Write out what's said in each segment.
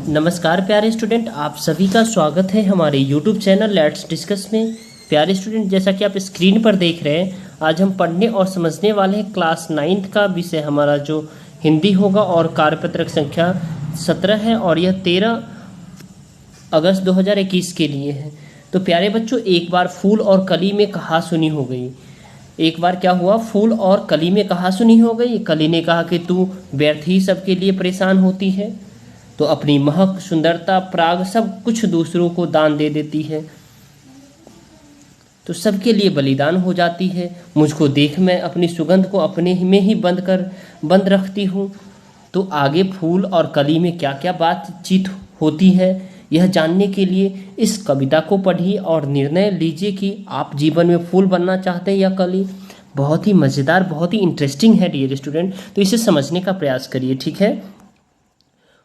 नमस्कार प्यारे स्टूडेंट, आप सभी का स्वागत है हमारे YouTube चैनल लेट्स डिस्कस में। प्यारे स्टूडेंट, जैसा कि आप स्क्रीन पर देख रहे हैं, आज हम पढ़ने और समझने वाले हैं क्लास 9th का विषय हमारा जो हिंदी होगा और कार्यपत्रक संख्या 17 है और यह 13 अगस्त 2021 के लिए है। तो प्यारे बच्चों, एक बार फूल और कली में कहा सुनी हो गई। एक बार क्या हुआ, फूल और कली में कहा सुनी हो गई। कली ने कहा कि तू व्यर्थ ही सबके लिए परेशान होती है, तो अपनी महक, सुंदरता, पराग सब कुछ दूसरों को दान दे देती है, तो सबके लिए बलिदान हो जाती है। मुझको देख, मैं अपनी सुगंध को अपने में ही बंद रखती हूँ। तो आगे फूल और कली में क्या क्या बातचीत होती है, यह जानने के लिए इस कविता को पढ़िए और निर्णय लीजिए कि आप जीवन में फूल बनना चाहते हैं या कली। बहुत ही मज़ेदार, बहुत ही इंटरेस्टिंग है डियर स्टूडेंट, तो इसे समझने का प्रयास करिए, ठीक है।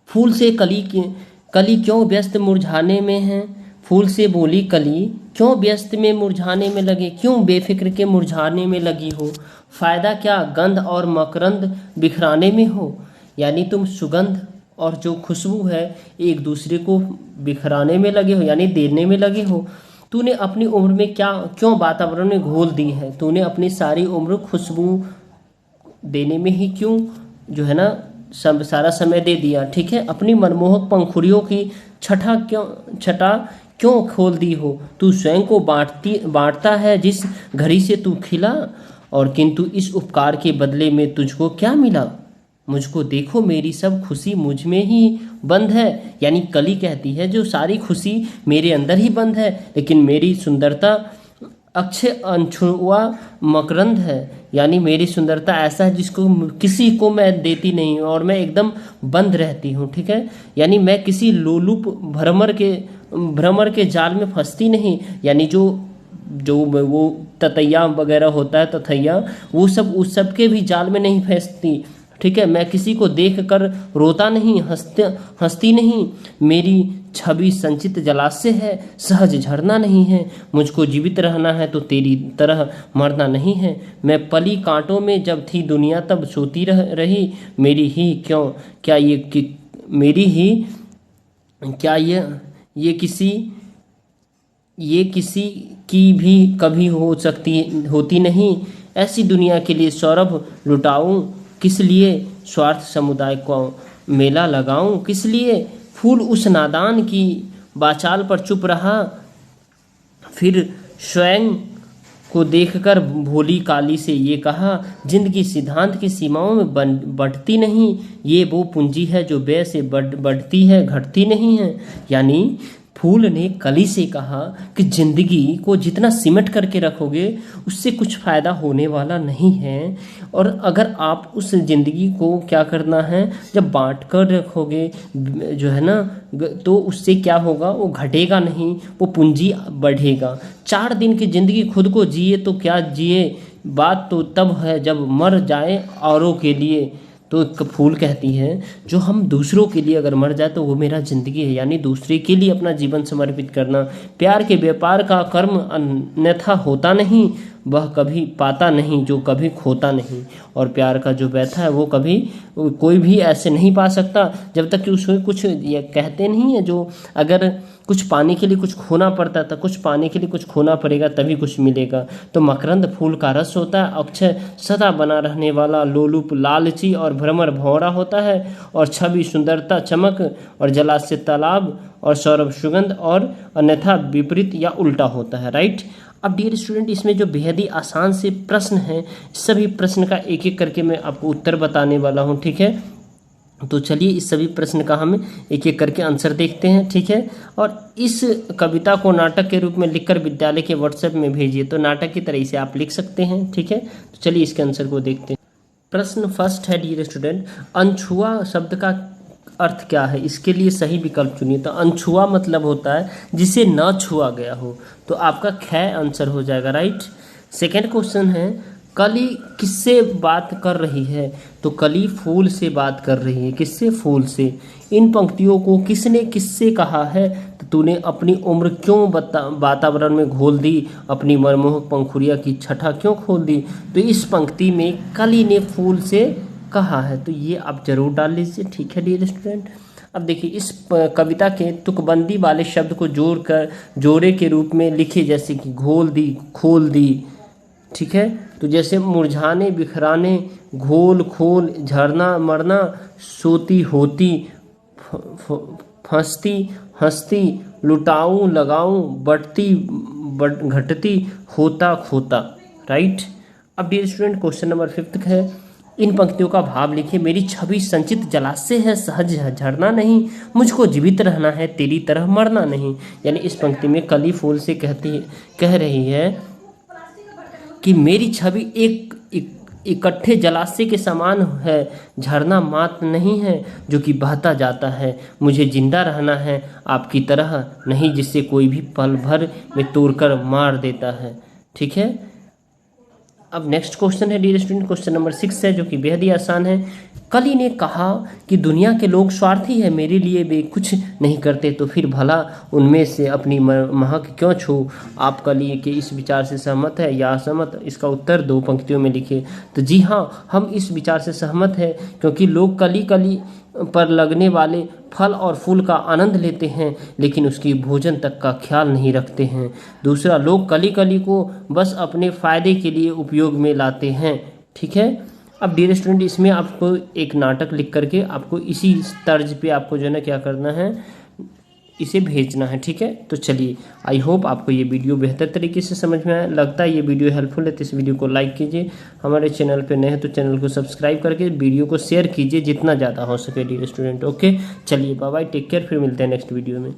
फूल से कली क्यों व्यस्त मुरझाने में है। फूल से बोली कली, क्यों व्यस्त में मुरझाने में लगे, क्यों बेफिक्र के मुरझाने में लगी हो। फ़ायदा क्या गंध और मकरंद बिखराने में हो, यानी तुम सुगंध और जो खुशबू है एक दूसरे को बिखराने में लगे हो, यानी देने में लगे हो। तूने अपनी उम्र में क्यों वातावरण में घोल दी है। तूने अपनी सारी उम्र खुशबू देने में ही क्यों जो है ना सब सारा समय दे दिया, ठीक है। अपनी मनमोहक पंखुड़ियों की छटा क्यों खोल दी हो। तू स्वयं को बांटता है जिस घड़ी से तू खिला, और किंतु इस उपकार के बदले में तुझको क्या मिला। मुझको देखो, मेरी सब खुशी मुझ में ही बंद है, यानी कली कहती है जो सारी खुशी मेरे अंदर ही बंद है, लेकिन मेरी सुंदरता अक्षय अनछुआ मकरंद है, यानी मेरी सुंदरता ऐसा है जिसको किसी को मैं देती नहीं हूँ और मैं एकदम बंद रहती हूँ, ठीक है। यानी मैं किसी लोलुप भ्रमर के जाल में फंसती नहीं, यानी जो वो ततैया वगैरह होता है, तथैया, वो सब उस सब के भी जाल में नहीं फंसती, ठीक है। मैं किसी को देख कर रोता नहीं, हंसती नहीं। मेरी छवि संचित जलाशय है, सहज झरना नहीं है। मुझको जीवित रहना है तो तेरी तरह मरना नहीं है। मैं पली कांटों में जब थी दुनिया तब सोती रही। मेरी ही क्यों क्या ये किसी की भी कभी होती नहीं। ऐसी दुनिया के लिए सौरभ लुटाऊं किस लिए, स्वार्थ समुदाय को मेला लगाऊं किस लिए। फूल उस नादान की बाचाल पर चुप रहा, फिर स्वयं को देखकर भोली काली से ये कहा, जिंदगी सिद्धांत की सीमाओं में बढ़ती नहीं। ये वो पूंजी है जो व्यय से बढ़ती है, घटती नहीं है। यानी फूल ने कली से कहा कि जिंदगी को जितना सिमट करके रखोगे उससे कुछ फ़ायदा होने वाला नहीं है, और अगर आप उस ज़िंदगी को क्या करना है, जब बांट कर रखोगे जो है ना, तो उससे क्या होगा, वो घटेगा नहीं, वो पूंजी बढ़ेगा। 4 दिन की ज़िंदगी खुद को जिए तो क्या जिए, बात तो तब है जब मर जाए औरों के लिए। तो एक फूल कहती है जो हम दूसरों के लिए अगर मर जाए तो वो मेरा ज़िंदगी है, यानी दूसरे के लिए अपना जीवन समर्पित करना। प्यार के व्यापार का कर्म अन्यथा होता नहीं, वह कभी पाता नहीं जो कभी खोता नहीं। और प्यार का जो व्यथा है वो कभी कोई भी ऐसे नहीं पा सकता जब तक कि उसमें कुछ, ये कहते नहीं है, जो अगर कुछ पाने के लिए कुछ खोना पड़ता था, कुछ पाने के लिए कुछ खोना पड़ेगा तभी कुछ मिलेगा। तो मकरंद फूल का रस होता है, अक्षय सदा बना रहने वाला, लोलुप लालची और भ्रमर भौरा होता है, और छवि सुंदरता चमक और जलाशय तालाब और सौरभ सुगंध, और अन्यथा विपरीत या उल्टा होता है, राइट। अब डियर स्टूडेंट, इसमें जो बेहद ही आसान से प्रश्न हैं, सभी प्रश्न का एक एक करके मैं आपको उत्तर बताने वाला हूँ, ठीक है। तो चलिए इस सभी प्रश्न का हम एक एक करके आंसर देखते हैं, ठीक है। और इस कविता को नाटक के रूप में लिखकर विद्यालय के व्हाट्सएप में भेजिए, तो नाटक की तरह इसे आप लिख सकते हैं, ठीक है। तो चलिए इसके आंसर को देखते हैं। प्रश्न फर्स्ट है डियर स्टूडेंट, अनछुआ शब्द का अर्थ क्या है। इसके लिए सही विकल्प चुनिए। तो अनछुआ मतलब होता है जिसे न छुआ गया हो, तो आपका ख आंसर हो जाएगा, राइट। सेकेंड क्वेश्चन है, कली किससे बात कर रही है। तो कली फूल से बात कर रही है, किससे, फूल से। इन पंक्तियों को किसने किससे कहा है। तो तूने अपनी उम्र क्यों वातावरण में घोल दी, अपनी मनमोहक पंखुड़िया की छटा क्यों खोल दी। तो इस पंक्ति में कली ने फूल से कहा है, तो ये आप जरूर डाल लीजिए, ठीक है डियर स्टूडेंट। अब देखिए इस कविता के तुकबंदी वाले शब्द को जोड़े के रूप में लिखिए, जैसे कि घोल दी, खोल दी। ठीक है, तो जैसे मुरझाने, बिखराने, घोल, खोल, झरना, मरना, सोती, होती, फंसती, हंसती, लुटाऊं, लगाऊं, बढ़ती, घटती, होता, खोता। राइट। अब डियर स्टूडेंट क्वेश्चन नंबर 5 है, इन पंक्तियों का भाव लिखिए। मेरी छवि संचित जलाशय है, सहज झरना नहीं, मुझको जीवित रहना है, तेरी तरह मरना नहीं। यानी इस पंक्ति में कली फूल से कह रही है कि मेरी छवि एक इकट्ठे जलाशय के समान है, झरना मात्र नहीं है जो कि बहता जाता है। मुझे जिंदा रहना है, आपकी तरह नहीं जिससे कोई भी पल भर में तोड़कर मार देता है। ठीक है। अब नेक्स्ट क्वेश्चन है डियर स्टूडेंट, क्वेश्चन नंबर 6 है, जो कि बेहद ही आसान है। कली ने कहा कि दुनिया के लोग स्वार्थी है, मेरे लिए वे कुछ नहीं करते, तो फिर भला उनमें से अपनी महक क्यों छू। आप कली के इस विचार से सहमत है या असहमत? इसका उत्तर 2 पंक्तियों में लिखिए। तो जी हाँ, हम इस विचार से सहमत है, क्योंकि लोग कली पर लगने वाले फल और फूल का आनंद लेते हैं, लेकिन उसकी भोजन तक का ख्याल नहीं रखते हैं। दूसरा, लोग कली को बस अपने फ़ायदे के लिए उपयोग में लाते हैं। ठीक है। अब डियर स्टूडेंट, इसमें आपको एक नाटक लिख करके आपको इसी तर्ज पे आपको जो है ना क्या करना है, इसे भेजना है। ठीक है। तो चलिए, आई होप आपको ये वीडियो बेहतर तरीके से समझ में आया। लगता है ये वीडियो हेल्पफुल है तो इस वीडियो को लाइक कीजिए। हमारे चैनल पे नए हैं तो चैनल को सब्सक्राइब करके वीडियो को शेयर कीजिए जितना ज़्यादा हो सके डियर स्टूडेंट। ओके, चलिए बाय बाय, टेक केयर, फिर मिलते हैं नेक्स्ट वीडियो में।